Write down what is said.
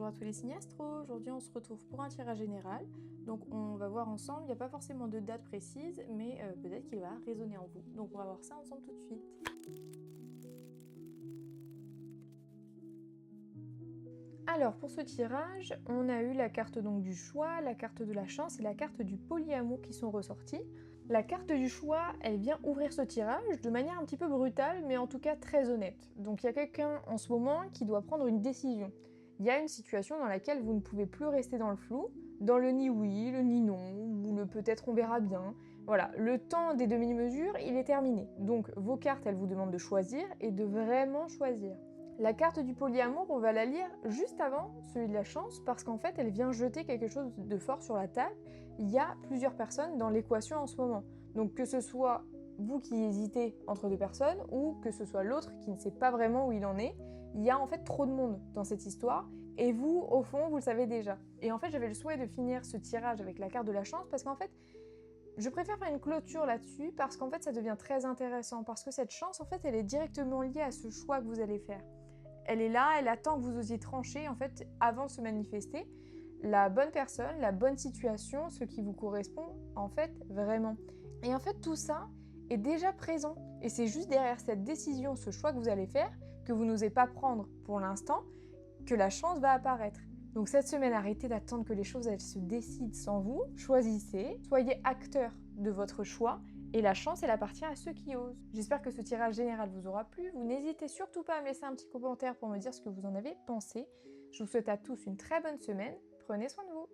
Bonjour à tous les signes astro, aujourd'hui on se retrouve pour un tirage général, donc on va voir ensemble, il n'y a pas forcément de date précise, mais peut-être qu'il va résonner en vous, donc on va voir ça ensemble tout de suite. Alors pour ce tirage, on a eu la carte donc du choix, la carte de la chance et la carte du polyamour qui sont ressorties. La carte du choix, elle vient ouvrir ce tirage de manière un petit peu brutale, mais en tout cas très honnête. Donc il y a quelqu'un en ce moment qui doit prendre une décision. Il y a une situation dans laquelle vous ne pouvez plus rester dans le flou, dans le ni oui, le ni non, ou le peut-être on verra bien. Voilà, le temps des demi-mesures, il est terminé. Donc vos cartes, elles vous demandent de choisir et de vraiment choisir. La carte du polyamour, on va la lire juste avant celui de la chance parce qu'en fait, elle vient jeter quelque chose de fort sur la table. Il y a plusieurs personnes dans l'équation en ce moment. Donc que ce soit vous qui hésitez entre deux personnes ou que ce soit l'autre qui ne sait pas vraiment où il en est, il y a en fait trop de monde dans cette histoire et vous, au fond, vous le savez déjà. Et en fait, j'avais le souhait de finir ce tirage avec la carte de la chance parce qu'en fait, je préfère faire une clôture là-dessus parce qu'en fait, ça devient très intéressant parce que cette chance, en fait, elle est directement liée à ce choix que vous allez faire. Elle est là, elle attend que vous osiez trancher en fait avant de se manifester la bonne personne, la bonne situation, ce qui vous correspond en fait vraiment. Et en fait tout ça est déjà présent et c'est juste derrière cette décision, ce choix que vous allez faire, que vous n'osez pas prendre pour l'instant, que la chance va apparaître. Donc cette semaine, arrêtez d'attendre que les choses elles se décident sans vous, choisissez, soyez acteur de votre choix et la chance elle appartient à ceux qui osent. J'espère que ce tirage général vous aura plu, vous n'hésitez surtout pas à me laisser un petit commentaire pour me dire ce que vous en avez pensé. Je vous souhaite à tous une très bonne semaine, prenez soin de vous.